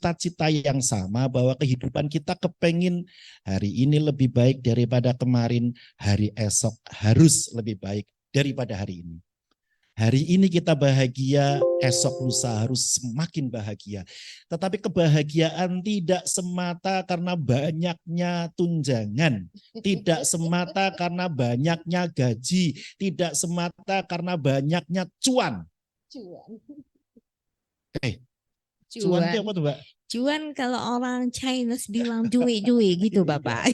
cita-cita yang sama bahwa kehidupan kita kepengin hari ini lebih baik daripada kemarin, hari esok harus lebih baik daripada hari ini. Hari ini kita bahagia, esok lusa harus semakin bahagia. Tetapi kebahagiaan tidak semata karena banyaknya tunjangan, tidak semata karena banyaknya gaji, tidak semata karena banyaknya cuan. Cuan itu apa tuh, Mbak? Cuan kalau orang Chinese bilang duit-duit gitu, Bapak.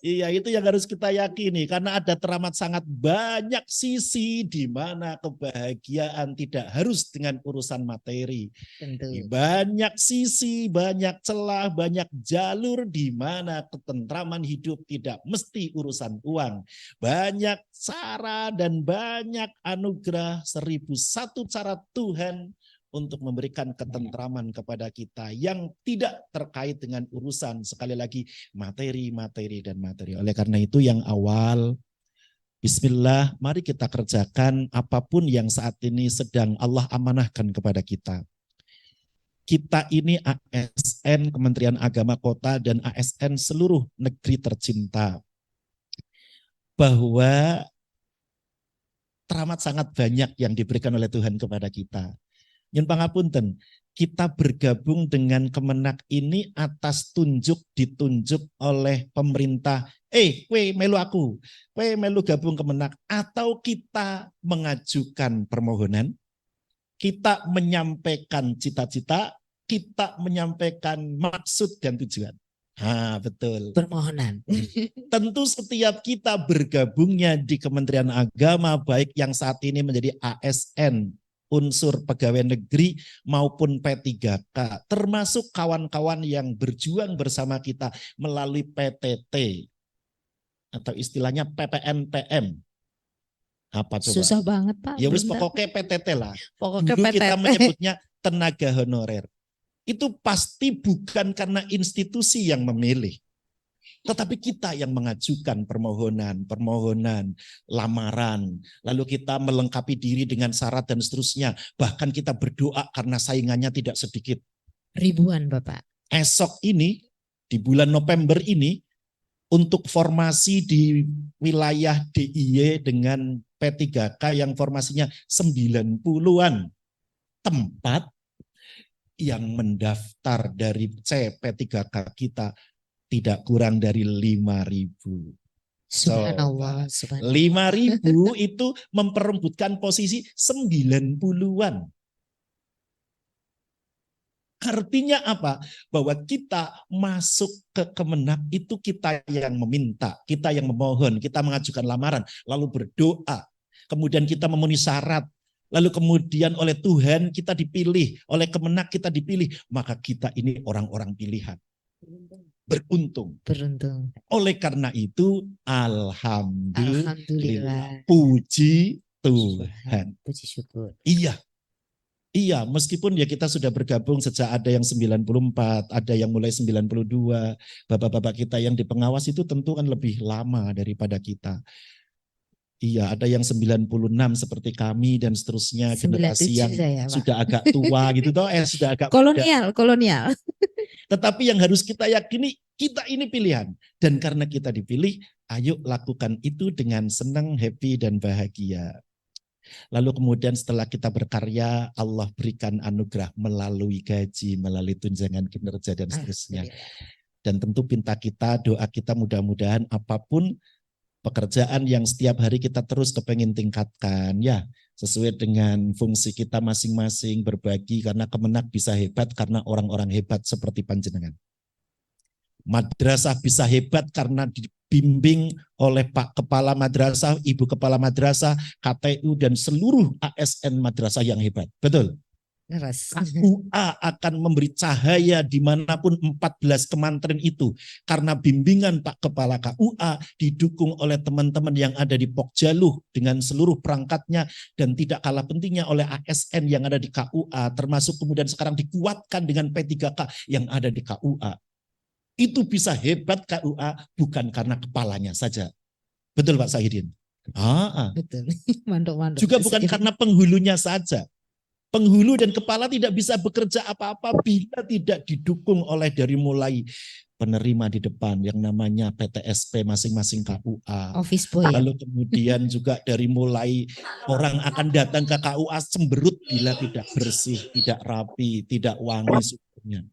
Iya, itu yang harus kita yakini karena ada teramat sangat banyak sisi di mana kebahagiaan tidak harus dengan urusan materi. Tentu. Banyak sisi, banyak celah, banyak jalur di mana ketentraman hidup tidak mesti urusan uang. Banyak cara dan banyak anugerah, 1001 cara Tuhan untuk memberikan ketentraman kepada kita yang tidak terkait dengan urusan sekali lagi materi. Oleh karena itu yang awal, bismillah, mari kita kerjakan apapun yang saat ini sedang Allah amanahkan kepada kita. Kita ini ASN, Kementerian Agama Kota, dan ASN seluruh negeri tercinta. Bahwa teramat sangat banyak yang diberikan oleh Tuhan kepada kita. Nyun pangapunten, kita bergabung dengan Kemenak ini atas ditunjuk oleh pemerintah. Kue melu aku, kue melu gabung Kemenak, atau kita mengajukan permohonan, kita menyampaikan cita-cita, kita menyampaikan maksud dan tujuan. Betul. Permohonan. Tentu setiap kita bergabungnya di Kementerian Agama, baik yang saat ini menjadi ASN, unsur pegawai negeri maupun P3K, termasuk kawan-kawan yang berjuang bersama kita melalui PTT atau istilahnya PPNPM. Apa coba? Susah banget, Pak. Ya wis pokoknya PTT lah. Pokoknya Dulu PTT. kita menyebutnya tenaga honorer. Itu pasti bukan karena institusi yang memilih. Tetapi kita yang mengajukan permohonan, lamaran, lalu kita melengkapi diri dengan syarat dan seterusnya. Bahkan kita berdoa karena saingannya tidak sedikit. Ribuan, Bapak. Esok ini, di bulan November ini, untuk formasi di wilayah DIY dengan P3K yang formasinya 90-an tempat yang mendaftar dari P3K kita tidak kurang dari 5.000. Subhanallah, 5.000 itu memperebutkan posisi 90-an. Artinya apa? Bahwa kita masuk ke Kemenak itu kita yang meminta, kita yang memohon, kita mengajukan lamaran, lalu berdoa. Kemudian kita memenuhi syarat. Lalu kemudian oleh Tuhan kita dipilih, oleh Kemenak kita dipilih. Maka kita ini orang-orang pilihan. Beruntung. Oleh karena itu, alhamdulillah. Puji Tuhan. Puji syukur. Iya, meskipun ya kita sudah bergabung sejak ada yang 94, ada yang mulai 92. Bapak-bapak kita yang di pengawas itu tentu kan lebih lama daripada kita. Iya, ada yang 96 seperti kami dan seterusnya, generasi yang saya, sudah agak tua gitu toh, sudah agak kolonial. Tetapi yang harus kita yakini, kita ini pilihan. Dan karena kita dipilih, ayo lakukan itu dengan senang, happy, dan bahagia. Lalu kemudian setelah kita berkarya, Allah berikan anugerah melalui gaji, melalui tunjangan kinerja, dan seterusnya. Dan tentu pinta kita, doa kita mudah-mudahan apapun pekerjaan yang setiap hari kita terus kepengen tingkatkan, ya sesuai dengan fungsi kita masing-masing, berbagi, karena Kemenak bisa hebat karena orang-orang hebat seperti panjenengan. Madrasah bisa hebat karena dibimbing oleh Pak Kepala Madrasah, Ibu Kepala Madrasah, KTU, dan seluruh ASN Madrasah yang hebat. Betul? KUA akan memberi cahaya dimanapun 14 kementerian itu. Karena bimbingan Pak Kepala KUA didukung oleh teman-teman yang ada di Pokjaluh dengan seluruh perangkatnya, dan tidak kalah pentingnya oleh ASN yang ada di KUA, termasuk kemudian sekarang dikuatkan dengan P3K yang ada di KUA. Itu bisa hebat KUA bukan karena kepalanya saja. Betul Pak Sahidin? Betul. Mandok. Juga bukan karena penghulunya saja. Penghulu dan kepala tidak bisa bekerja apa-apa bila tidak didukung oleh dari mulai penerima di depan yang namanya PTSP masing-masing KUA. Office boy. Lalu kemudian juga dari mulai orang akan datang ke KUA cemberut bila tidak bersih, tidak rapi, tidak wangi sumbernya.